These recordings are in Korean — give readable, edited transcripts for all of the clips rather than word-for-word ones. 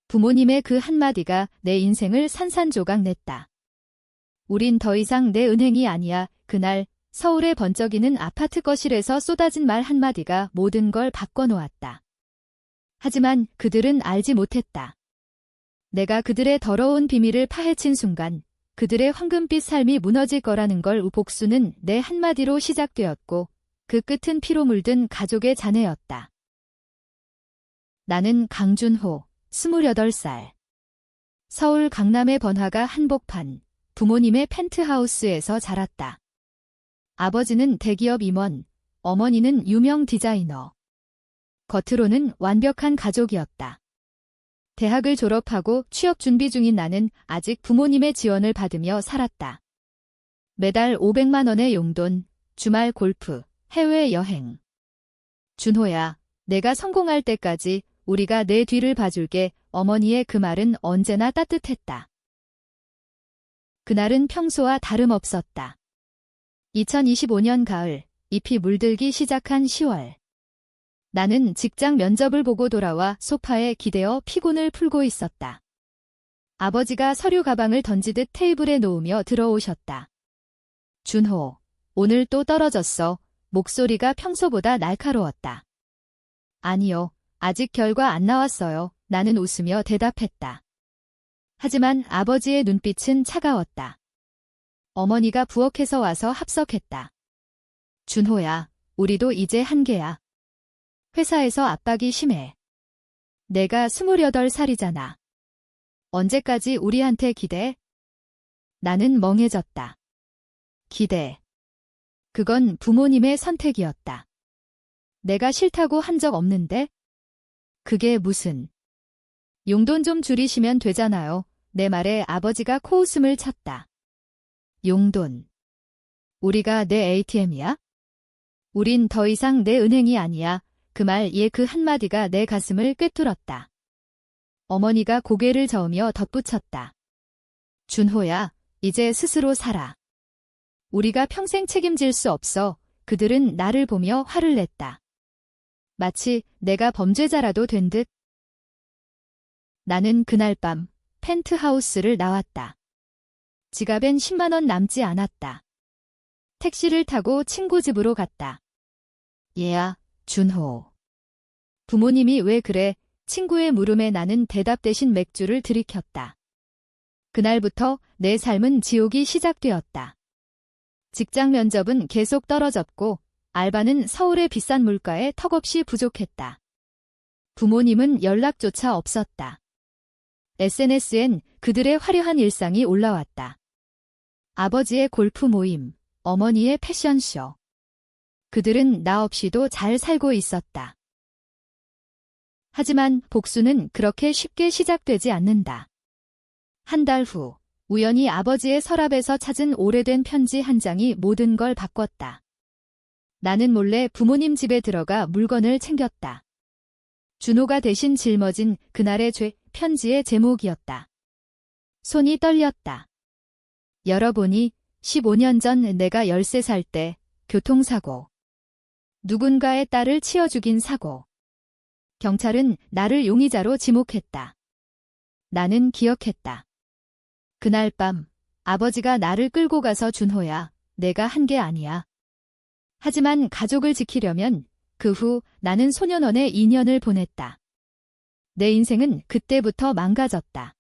부모님의 그 한마디가 내 인생을 산산조각 냈다. 우린 더 이상 내 은행이 아니야. 그날 서울의 번쩍이는 아파트 거실에서 쏟아진 말 한마디가 모든 걸 바꿔놓았다. 하지만 그들은 알지 못했다. 내가 그들의 더러운 비밀을 파헤친 순간 그들의 황금빛 삶이 무너질 거라는 걸. 복수는 내 한마디로 시작되었고 그 끝은 피로 물든 가족의 잔해였다. 나는 강준호, 28살. 서울 강남의 번화가 한복판, 부모님의 펜트하우스에서 자랐다. 아버지는 대기업 임원, 어머니는 유명 디자이너. 겉으로는 완벽한 가족이었다. 대학을 졸업하고 취업 준비 중인 나는 아직 부모님의 지원을 받으며 살았다. 매달 500만 원의 용돈, 주말 골프, 해외여행. 준호야, 내가 성공할 때까지 우리가 내 뒤를 봐줄게. 어머니의 그 말은 언제나 따뜻했다. 그날은 평소와 다름없었다. 2025년 가을, 잎이 물들기 시작한 10월. 나는 직장 면접을 보고 돌아와 소파에 기대어 피곤을 풀고 있었다. 아버지가 서류 가방을 던지듯 테이블에 놓으며 들어오셨다. 준호, 오늘 또 떨어졌어. 목소리가 평소보다 날카로웠다. 아니요, 아직 결과 안 나왔어요. 나는 웃으며 대답했다. 하지만 아버지의 눈빛은 차가웠다. 어머니가 부엌에서 와서 합석했다. 준호야, 우리도 이제 한계야. 회사에서 압박이 심해. 내가 28살이잖아. 언제까지 우리한테 기대? 나는 멍해졌다. 기대. 그건 부모님의 선택이었다. 내가 싫다고 한 적 없는데? 그게 무슨. 용돈 좀 줄이시면 되잖아요. 내 말에 아버지가 코웃음을 쳤다. 용돈. 우리가 내 ATM이야? 우린 더 이상 내 은행이 아니야. 그 말에 그 한마디가 내 가슴을 꿰뚫었다. 어머니가 고개를 저으며 덧붙였다. 준호야, 이제 스스로 살아. 우리가 평생 책임질 수 없어. 그들은 나를 보며 화를 냈다. 마치 내가 범죄자라도 된 듯. 나는 그날 밤 펜트하우스를 나왔다. 지갑엔 10만 원 남지 않았다. 택시를 타고 친구 집으로 갔다. 얘야, 준호. 부모님이 왜 그래? 친구의 물음에 나는 대답 대신 맥주를 들이켰다. 그날부터 내 삶은 지옥이 시작되었다. 직장 면접은 계속 떨어졌고 알바는 서울의 비싼 물가에 턱없이 부족했다. 부모님은 연락조차 없었다. SNS엔 그들의 화려한 일상이 올라왔다. 아버지의 골프 모임, 어머니의 패션쇼. 그들은 나 없이도 잘 살고 있었다. 하지만 복수는 그렇게 쉽게 시작되지 않는다. 한 달 후, 우연히 아버지의 서랍에서 찾은 오래된 편지 한 장이 모든 걸 바꿨다. 나는 몰래 부모님 집에 들어가 물건을 챙겼다. 준호가 대신 짊어진 그날의 편지의 제목이었다. 손이 떨렸다. 열어보니 15년 전 내가 13살 때 교통사고. 누군가의 딸을 치어 죽인 사고. 경찰은 나를 용의자로 지목했다. 나는 기억했다. 그날 밤 아버지가 나를 끌고 가서 준호야, 내가 한 게 아니야. 하지만 가족을 지키려면 그 후 나는 소년원에 2년을 보냈다. 내 인생은 그때부터 망가졌다.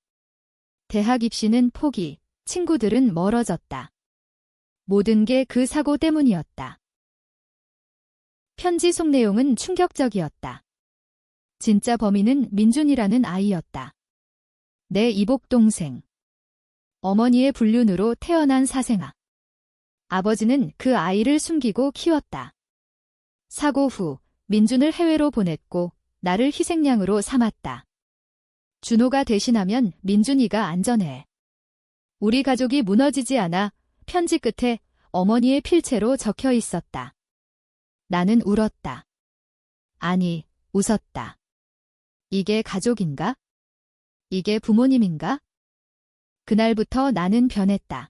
대학 입시는 포기, 친구들은 멀어졌다. 모든 게 그 사고 때문이었다. 편지 속 내용은 충격적이었다. 진짜 범인은 민준이라는 아이였다. 내 이복 동생. 어머니의 불륜으로 태어난 사생아. 아버지는 그 아이를 숨기고 키웠다. 사고 후 민준을 해외로 보냈고 나를 희생양으로 삼았다. 준호가 대신하면 민준이가 안전해. 우리 가족이 무너지지 않아. 편지 끝에 어머니의 필체로 적혀 있었다. 나는 울었다. 아니, 웃었다. 이게 가족인가? 이게 부모님인가? 그날부터 나는 변했다.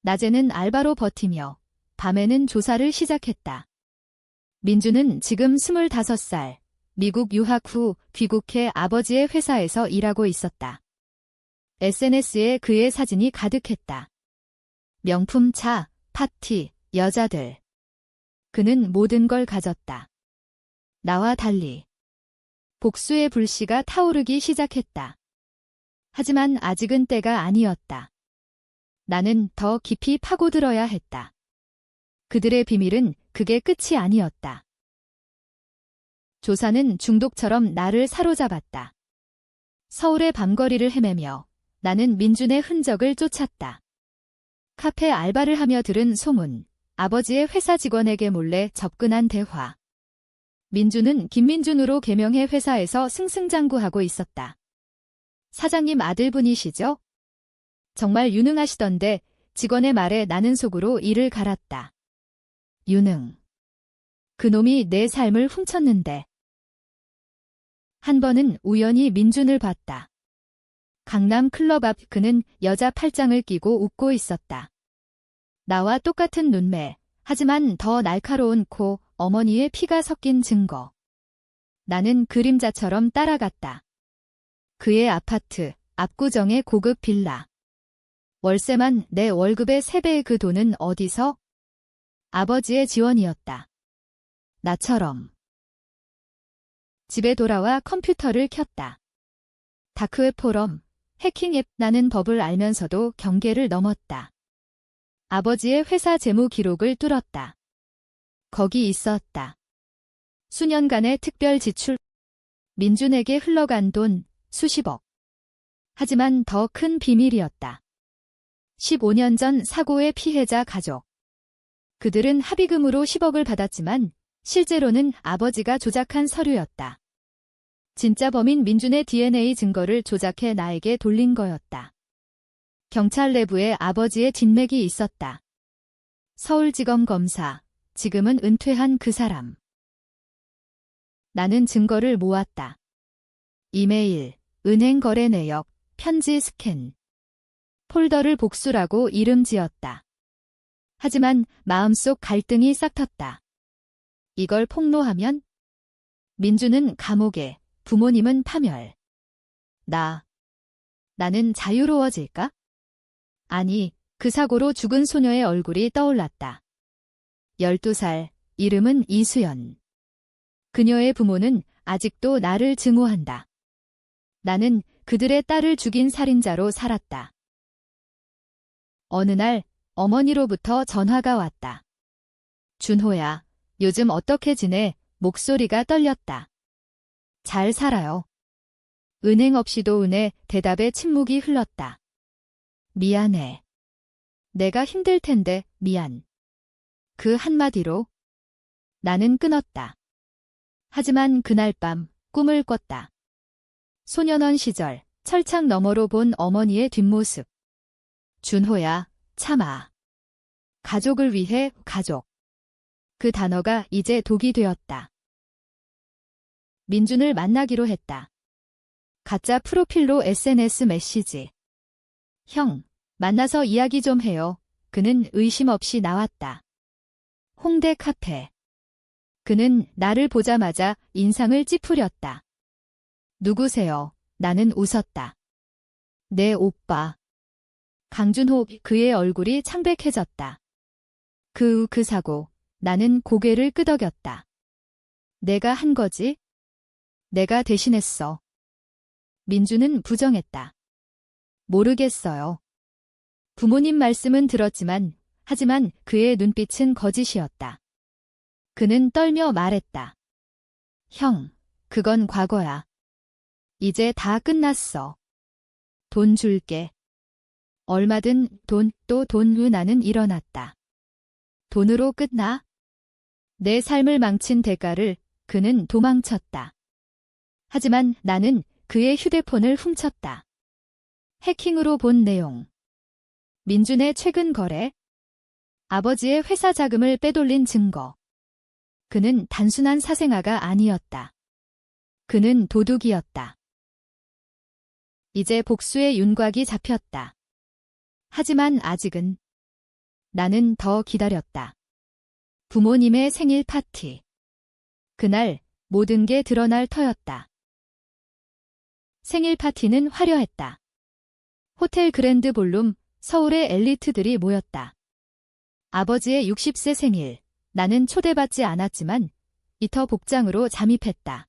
낮에는 알바로 버티며 밤에는 조사를 시작했다. 민주는 지금 25살, 미국 유학 후 귀국해 아버지의 회사에서 일하고 있었다. SNS에 그의 사진이 가득했다. 명품 차, 파티, 여자들. 그는 모든 걸 가졌다. 나와 달리. 복수의 불씨가 타오르기 시작했다. 하지만 아직은 때가 아니었다. 나는 더 깊이 파고들어야 했다. 그들의 비밀은 그게 끝이 아니었다. 조사는 중독처럼 나를 사로잡았다. 서울의 밤거리를 헤매며 나는 민준의 흔적을 쫓았다. 카페 알바를 하며 들은 소문, 아버지의 회사 직원에게 몰래 접근한 대화. 민준은 김민준으로 개명해 회사에서 승승장구하고 있었다. 사장님 아들분이시죠? 정말 유능하시던데 직원의 말에 나는 속으로 이를 갈았다. 유능. 그놈이 내 삶을 훔쳤는데. 한 번은 우연히 민준을 봤다. 강남 클럽 앞 그는 여자 팔짱을 끼고 웃고 있었다. 나와 똑같은 눈매, 하지만 더 날카로운 코, 어머니의 피가 섞인 증거. 나는 그림자처럼 따라갔다. 그의 아파트, 압구정의 고급 빌라. 월세만 내 월급의 3배의 그 돈은 어디서? 아버지의 지원이었다. 나처럼. 집에 돌아와 컴퓨터를 켰다. 다크웹 포럼, 해킹 앱 나는 법을 알면서도 경계를 넘었다. 아버지의 회사 재무 기록을 뚫었다. 거기 있었다. 수년간의 특별 지출. 민준에게 흘러간 돈 수십억. 하지만 더 큰 비밀이었다. 15년 전 사고의 피해자 가족. 그들은 합의금으로 10억을 받았지만 실제로는 아버지가 조작한 서류였다. 진짜 범인 민준의 DNA 증거를 조작해 나에게 돌린 거였다. 경찰 내부에 아버지의 진맥이 있었다. 서울지검 검사, 지금은 은퇴한 그 사람. 나는 증거를 모았다. 이메일, 은행 거래 내역, 편지 스캔. 폴더를 복수라고 이름 지었다. 하지만 마음속 갈등이 싹텄다. 이걸 폭로하면? 민준은 감옥에, 부모님은 파멸. 나는 자유로워질까? 아니, 그 사고로 죽은 소녀의 얼굴이 떠올랐다. 12살, 이름은 이수연. 그녀의 부모는 아직도 나를 증오한다. 나는 그들의 딸을 죽인 살인자로 살았다. 어느 날 어머니로부터 전화가 왔다. 준호야, 요즘 어떻게 지내? 목소리가 떨렸다. 잘 살아요. 은행 없이도 은혜 대답에 침묵이 흘렀다. 미안해. 내가 힘들 텐데 미안. 그 한마디로 나는 끊었다. 하지만 그날 밤 꿈을 꿨다. 소년원 시절 철창 너머로 본 어머니의 뒷모습. 준호야, 참아. 가족을 위해 가족. 그 단어가 이제 독이 되었다. 민준을 만나기로 했다. 가짜 프로필로 SNS 메시지. 형, 만나서 이야기 좀 해요. 그는 의심 없이 나왔다. 홍대 카페. 그는 나를 보자마자 인상을 찌푸렸다. 누구세요? 나는 웃었다. 내 오빠. 강준호. 그의 얼굴이 창백해졌다. 그 사고. 나는 고개를 끄덕였다. 내가 한 거지? 내가 대신했어. 민준은 부정했다. 모르겠어요. 부모님 말씀은 들었지만, 하지만 그의 눈빛은 거짓이었다. 그는 떨며 말했다. 형, 그건 과거야. 이제 다 끝났어. 돈 줄게. 얼마든 돈, 또 돈. 나는 일어났다. 돈으로 끝나? 내 삶을 망친 대가를 그는 도망쳤다. 하지만 나는 그의 휴대폰을 훔쳤다. 해킹으로 본 내용. 민준의 최근 거래. 아버지의 회사 자금을 빼돌린 증거. 그는 단순한 사생아가 아니었다. 그는 도둑이었다. 이제 복수의 윤곽이 잡혔다. 하지만 아직은 나는 더 기다렸다. 부모님의 생일 파티. 그날 모든 게 드러날 터였다. 생일 파티는 화려했다. 호텔 그랜드 볼룸, 서울의 엘리트들이 모였다. 아버지의 60세 생일, 나는 초대받지 않았지만 이터 복장으로 잠입했다.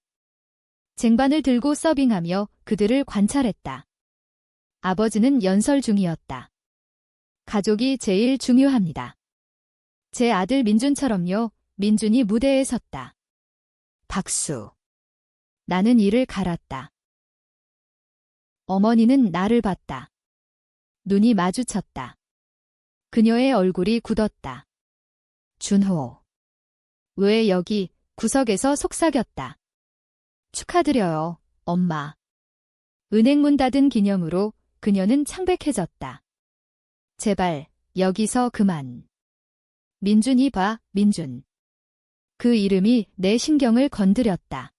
쟁반을 들고 서빙하며 그들을 관찰했다. 아버지는 연설 중이었다. 가족이 제일 중요합니다. 제 아들 민준처럼요. 민준이 무대에 섰다. 박수. 나는 이를 갈았다. 어머니는 나를 봤다. 눈이 마주쳤다. 그녀의 얼굴이 굳었다. 준호. 왜 여기? 구석에서 속삭였다. 축하드려요, 엄마. 은행 문 닫은 기념으로 그녀는 창백해졌다. 제발, 여기서 그만. 민준이 봐, 민준. 그 이름이 내 신경을 건드렸다.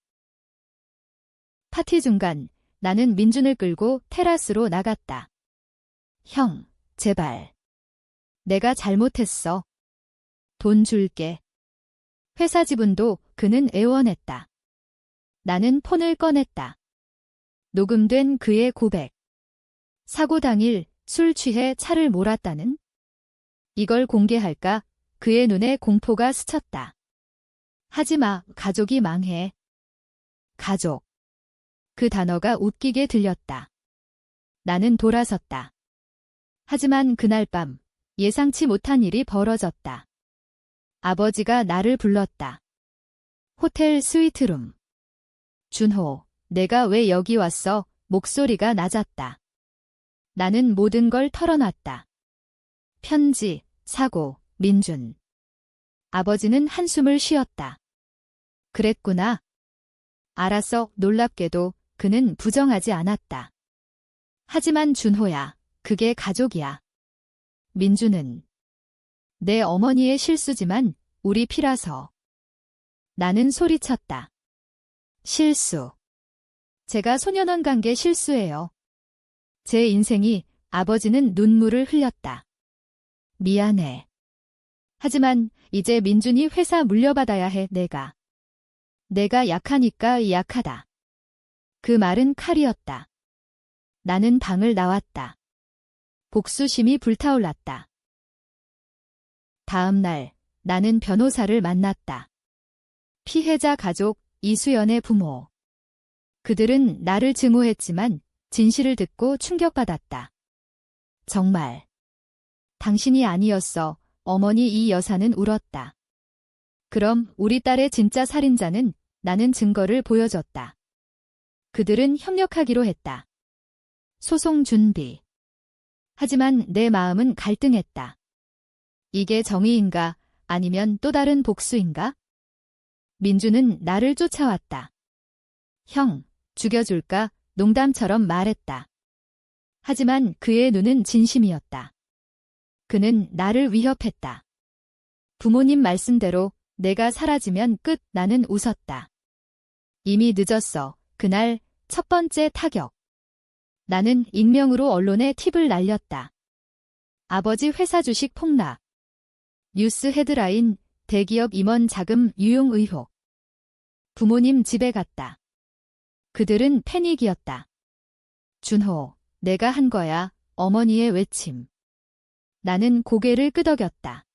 파티 중간, 나는 민준을 끌고 테라스로 나갔다. 형, 제발. 내가 잘못했어. 돈 줄게. 회사 지분도 그는 애원했다. 나는 폰을 꺼냈다. 녹음된 그의 고백. 사고 당일 술 취해 차를 몰았다는? 이걸 공개할까? 그의 눈에 공포가 스쳤다. 하지마, 가족이 망해. 가족. 그 단어가 웃기게 들렸다. 나는 돌아섰다. 하지만 그날 밤 예상치 못한 일이 벌어졌다. 아버지가 나를 불렀다. 호텔 스위트룸. 준호, 내가 왜 여기 왔어? 목소리가 낮았다. 나는 모든 걸 털어놨다. 편지, 사고, 민준. 아버지는 한숨을 쉬었다. 그랬구나. 알았어. 놀랍게도 그는 부정하지 않았다. 하지만 준호야, 그게 가족이야. 민준은 내 어머니의 실수지만 우리 피라서. 나는 소리쳤다. 실수. 제가 소년원 게 실수예요. 제 인생이. 아버지는 눈물을 흘렸다. 미안해. 하지만 이제 민준이 회사 물려받아야 해. 내가 약하니까 약하다. 그 말은 칼이었다. 나는 방을 나왔다. 복수심이 불타올랐다. 다음 날 나는 변호사를 만났다. 피해자 가족 이수연의 부모. 그들은 나를 증오했지만 진실을 듣고 충격받았다. 정말. 당신이 아니었어. 어머니 이 여사는 울었다. 그럼 우리 딸의 진짜 살인자는? 나는 증거를 보여줬다. 그들은 협력하기로 했다. 소송 준비. 하지만 내 마음은 갈등했다. 이게 정의인가? 아니면 또 다른 복수인가? 민주는 나를 쫓아왔다. 형, 죽여줄까? 농담처럼 말했다. 하지만 그의 눈은 진심이었다. 그는 나를 위협했다. 부모님 말씀대로 내가 사라지면 끝. 나는 웃었다. 이미 늦었어. 그날 첫 번째 타격. 나는 익명으로 언론에 팁을 날렸다. 아버지 회사 주식 폭락. 뉴스 헤드라인, 대기업 임원 자금 유용 의혹. 부모님 집에 갔다. 그들은 패닉이었다. 준호, 내가 한 거야. 어머니의 외침. 나는 고개를 끄덕였다.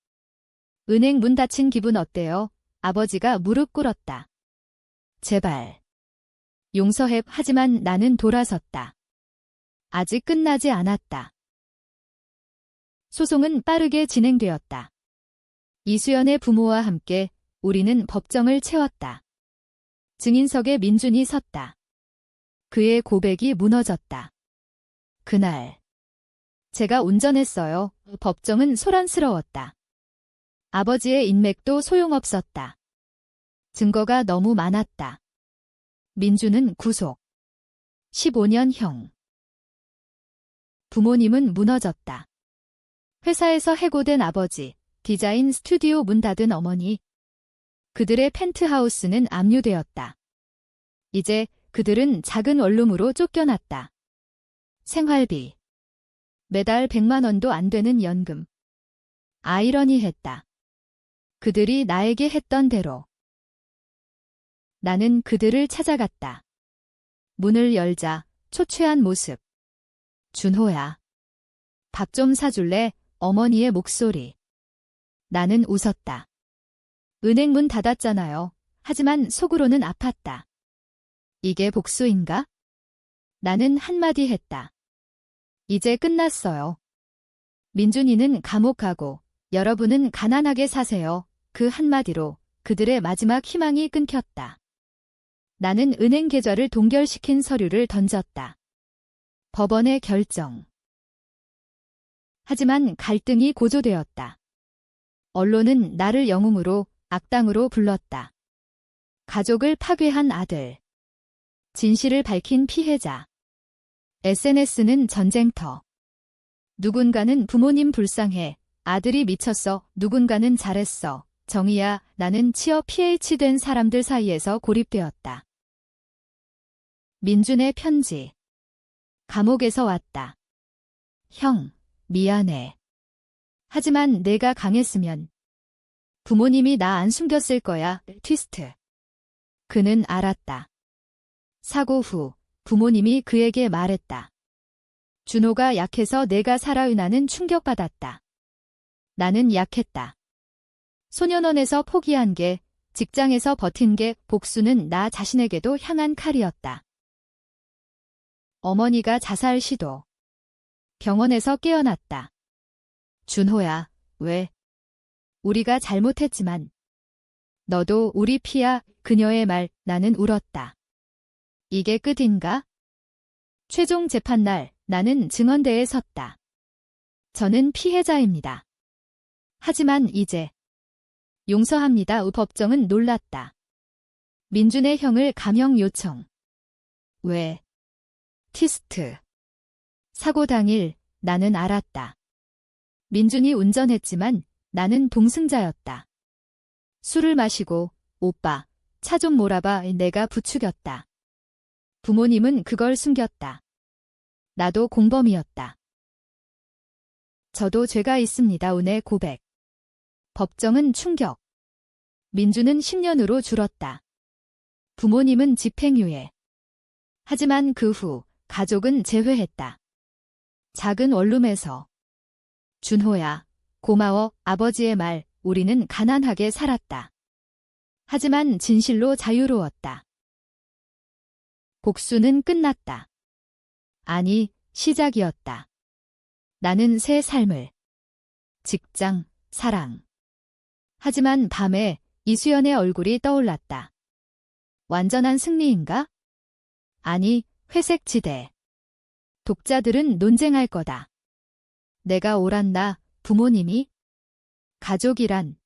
은행 문 닫힌 기분 어때요? 아버지가 무릎 꿇었다. 제발. 용서해. 하지만 나는 돌아섰다. 아직 끝나지 않았다. 소송은 빠르게 진행되었다. 이수연의 부모와 함께 우리는 법정을 채웠다. 증인석에 민준이 섰다. 그의 고백이 무너졌다. 그날 제가 운전했어요. 법정은 소란스러웠다. 아버지의 인맥도 소용없었다. 증거가 너무 많았다. 민준은 구속. 15년형. 부모님은 무너졌다. 회사에서 해고된 아버지, 디자인 스튜디오 문 닫은 어머니. 그들의 펜트하우스는 압류되었다. 이제 그들은 작은 원룸으로 쫓겨났다. 생활비. 매달 100만 원도 안 되는 연금. 아이러니했다. 그들이 나에게 했던 대로. 나는 그들을 찾아갔다. 문을 열자 초췌한 모습. 준호야. 밥 좀 사줄래? 어머니의 목소리. 나는 웃었다. 은행 문 닫았잖아요. 하지만 속으로는 아팠다. 이게 복수인가? 나는 한마디 했다. 이제 끝났어요. 민준이는 감옥 가고 여러분은 가난하게 사세요. 그 한마디로 그들의 마지막 희망이 끊겼다. 나는 은행 계좌를 동결시킨 서류를 던졌다. 법원의 결정. 하지만 갈등이 고조되었다. 언론은 나를 영웅으로, 악당으로 불렀다. 가족을 파괴한 아들. 진실을 밝힌 피해자. SNS는 전쟁터. 누군가는 부모님 불쌍해. 아들이 미쳤어. 누군가는 잘했어. 정의야. 나는 취업 PH된 사람들 사이에서 고립되었다. 민준의 편지. 감옥에서 왔다. 형, 미안해. 하지만 내가 강했으면 부모님이 나 안 숨겼을 거야. 트위스트. 그는 알았다. 사고 후 부모님이 그에게 말했다. 준호가 약해서 내가 살아. 나는 충격받았다. 나는 약했다. 소년원에서 포기한 게, 직장에서 버틴 게, 복수는 나 자신에게도 향한 칼이었다. 어머니가 자살 시도. 병원에서 깨어났다. 준호야, 왜? 우리가 잘못했지만 너도 우리 피야. 그녀의 말. 나는 울었다. 이게 끝인가? 최종 재판날 나는 증언대에 섰다. 저는 피해자입니다. 하지만 이제 용서합니다. 법정은 놀랐다. 민준의 형을 감형 요청. 왜? 티스트. 사고 당일 나는 알았다. 민준이 운전했지만 나는 동승자였다. 술을 마시고 오빠, 차 좀 몰아봐. 내가 부추겼다. 부모님은 그걸 숨겼다. 나도 공범이었다. 저도 죄가 있습니다. 운의 고백. 법정은 충격. 민준은 10년으로 줄었다. 부모님은 집행유예. 하지만 그 후 가족은 재회했다. 작은 원룸에서. 준호야, 고마워. 아버지의 말. 우리는 가난하게 살았다. 하지만 진실로 자유로웠다. 복수는 끝났다. 아니, 시작이었다. 나는 새 삶을. 직장, 사랑. 하지만 밤에 이수연의 얼굴이 떠올랐다. 완전한 승리인가? 아니, 회색 지대. 독자들은 논쟁할 거다. 내가 옳았나, 부모님이? 가족이란